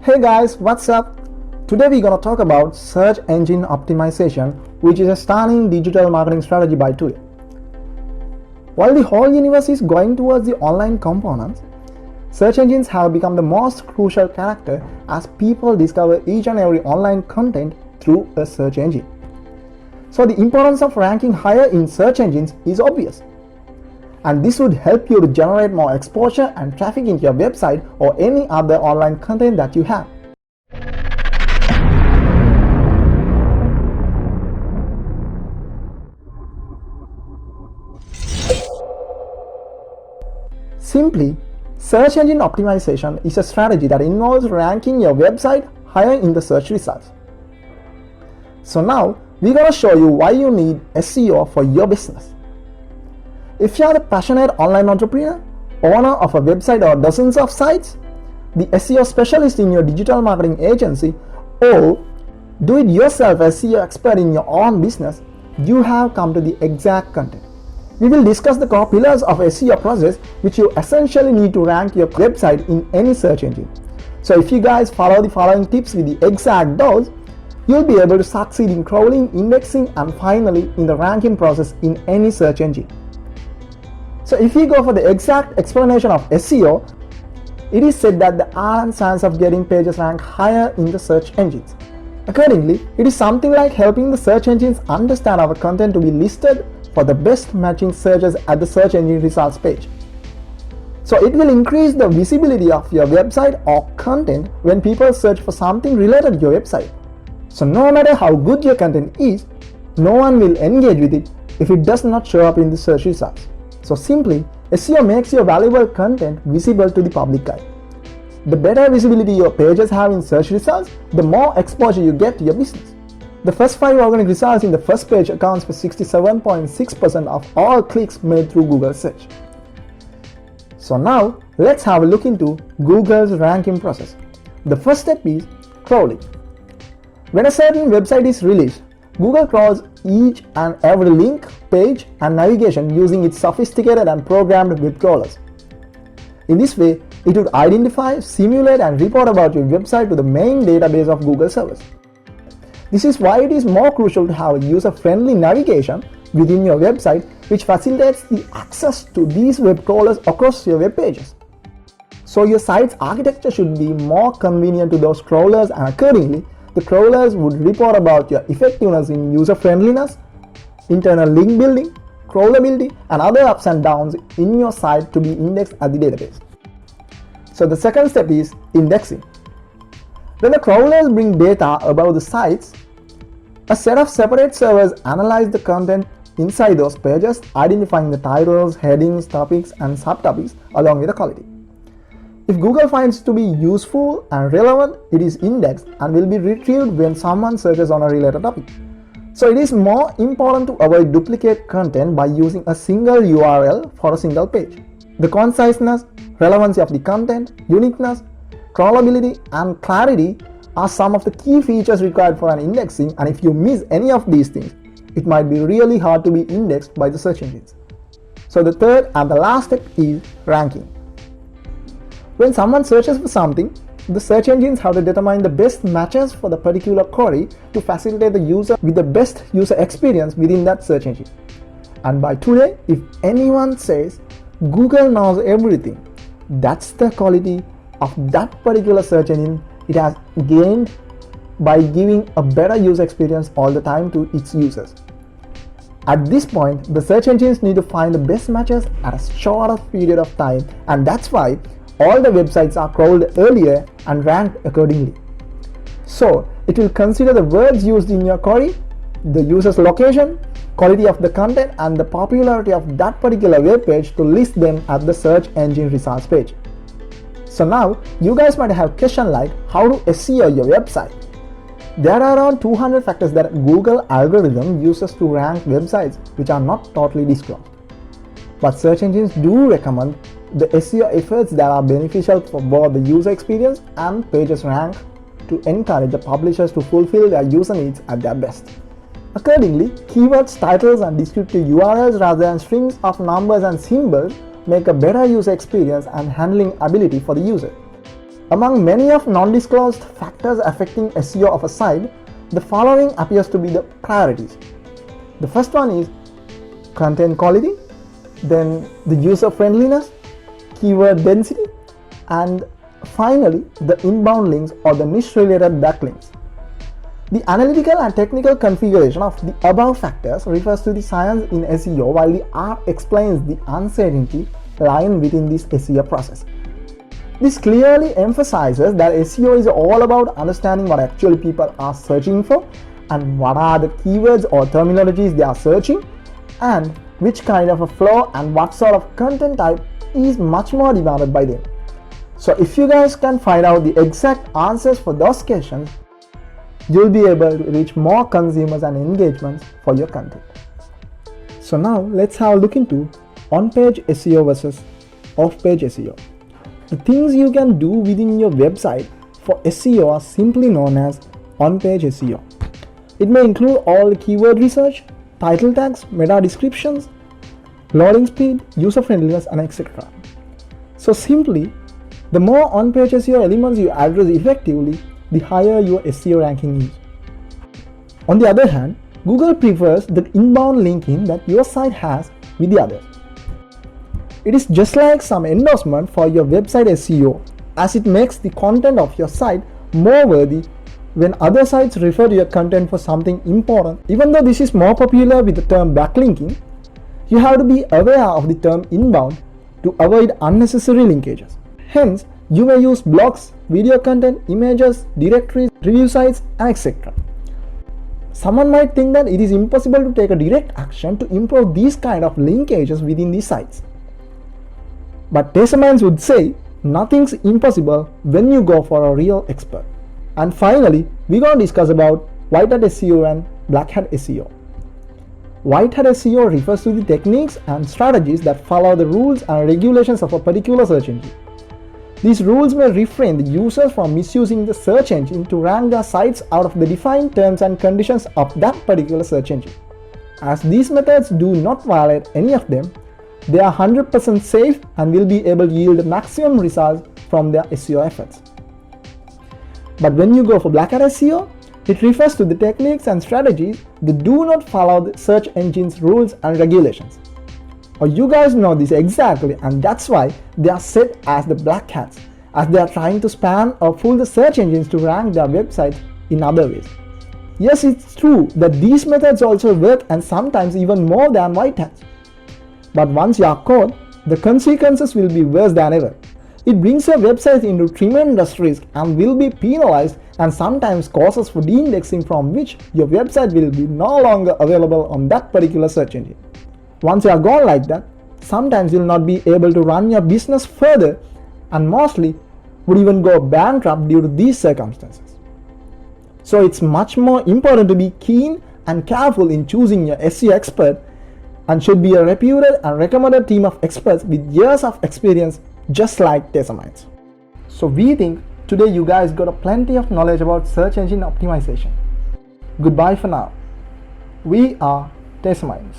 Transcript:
Hey guys, what's up? Today we're gonna talk about search engine optimization, which is a stunning digital marketing strategy by today. While the whole universe is going towards the online components, search engines have become the most crucial character as people discover each and every online content through a search engine. So the importance of ranking higher in search engines is obvious. And this would help you to generate more exposure and traffic into your website or any other online content that you have. Simply, search engine optimization is a strategy that involves ranking your website higher in the search results. So now, we're going to show you why you need SEO for your business. If you are a passionate online entrepreneur, owner of a website or dozens of sites, the SEO specialist in your digital marketing agency, or do-it-yourself SEO expert in your own business, you have come to the exact content. We will discuss the core pillars of SEO process which you essentially need to rank your website in any search engine. So if you guys follow the following tips with the exact dose, you'll be able to succeed in crawling, indexing, and finally in the ranking process in any search engine. So if we go for the exact explanation of SEO, it is said that the art and science of getting pages ranked higher in the search engines. Accordingly, it is something like helping the search engines understand our content to be listed for the best matching searches at the search engine results page. So it will increase the visibility of your website or content when people search for something related to your website. So no matter how good your content is, no one will engage with it if it does not show up in the search results. So simply, SEO makes your valuable content visible to the public eye. The better visibility your pages have in search results, the more exposure you get to your business. The first 5 organic results in the first page accounts for 67.6% of all clicks made through Google search. So now, let's have a look into Google's ranking process. The first step is crawling. When a certain website is released, Google crawls each and every link, page, and navigation using its sophisticated and programmed web crawlers. In this way, it would identify, simulate, and report about your website to the main database of Google servers. This is why it is more crucial to have a user-friendly navigation within your website which facilitates the access to these web crawlers across your web pages. So your site's architecture should be more convenient to those crawlers, and accordingly, the crawlers would report about your effectiveness in user-friendliness, internal link building, crawlability, and other ups and downs in your site to be indexed at the database. So the second step is indexing. When the crawlers bring data about the sites, a set of separate servers analyze the content inside those pages, identifying the titles, headings, topics, and subtopics along with the quality. If Google finds it to be useful and relevant, it is indexed and will be retrieved when someone searches on a related topic. So it is more important to avoid duplicate content by using a single URL for a single page. The conciseness, relevancy of the content, uniqueness, crawlability, and clarity are some of the key features required for an indexing, and if you miss any of these things, it might be really hard to be indexed by the search engines. So the third and the last step is ranking. When someone searches for something, the search engines have to determine the best matches for the particular query to facilitate the user with the best user experience within that search engine. And by today, if anyone says Google knows everything, that's the quality of that particular search engine it has gained by giving a better user experience all the time to its users. At this point, the search engines need to find the best matches at a shorter period of time, and that's why all the websites are crawled earlier and ranked accordingly. So it will consider the words used in your query, the user's location, quality of the content, and the popularity of that particular web page to list them at the search engine results page. So now you guys might have questions like how to SEO your website. There are around 200 factors that Google algorithm uses to rank websites which are not totally disclosed. But search engines do recommend the SEO efforts that are beneficial for both the user experience and pages rank to encourage the publishers to fulfill their user needs at their best. Accordingly, keywords, titles, and descriptive URLs rather than strings of numbers and symbols make a better user experience and handling ability for the user. Among many of non-disclosed factors affecting SEO of a site, the following appears to be the priorities. The first one is content quality, then the user friendliness, keyword density, and finally the inbound links or the niche related backlinks. The analytical and technical configuration of the above factors refers to the science in SEO, while the art explains the uncertainty lying within this SEO process. This clearly emphasizes that SEO is all about understanding what actually people are searching for and what are the keywords or terminologies they are searching, and which kind of a flow and what sort of content type is much more demanded by them. So if you guys can find out the exact answers for those questions, you'll be able to reach more consumers and engagements for your content. So now let's have a look into on-page SEO versus off-page SEO. The things you can do within your website for SEO are simply known as on-page SEO. It may include all the keyword research, title tags, meta descriptions, loading speed, user friendliness, and etc. So simply, the more on-page SEO elements you address effectively, the higher your SEO ranking is. On the other hand, Google prefers the inbound linking that your site has with the others. It is just like some endorsement for your website SEO, as it makes the content of your site more worthy when other sites refer to your content for something important. Even though this is more popular with the term backlinking, you have to be aware of the term inbound to avoid unnecessary linkages. Hence, you may use blogs, video content, images, directories, review sites, and etc. Someone might think that it is impossible to take a direct action to improve these kind of linkages within these sites. But TaizerMinds would say nothing's impossible when you go for a real expert. And finally, we're going to discuss about white hat SEO and black hat SEO. White hat SEO refers to the techniques and strategies that follow the rules and regulations of a particular search engine. These rules may refrain the users from misusing the search engine to rank their sites out of the defined terms and conditions of that particular search engine. As these methods do not violate any of them, they are 100% safe and will be able to yield maximum results from their SEO efforts. But when you go for black hat SEO, it refers to the techniques and strategies that do not follow the search engine's rules and regulations. Or you guys know this exactly, and that's why they are set as the black hats, as they are trying to spam or fool the search engines to rank their websites in other ways. Yes, it's true that these methods also work, and sometimes even more than white hats. But once you are caught, the consequences will be worse than ever. It brings your website into tremendous risk and will be penalized, and sometimes causes for de-indexing, from which your website will be no longer available on that particular search engine. Once you are gone like that, sometimes you will not be able to run your business further, and mostly would even go bankrupt due to these circumstances. So it's much more important to be keen and careful in choosing your SEO expert, and should be a reputed and recommended team of experts with years of experience, just like TaizerMinds. So we think today you guys got a plenty of knowledge about search engine optimization. Goodbye for now. We are TaizerMinds.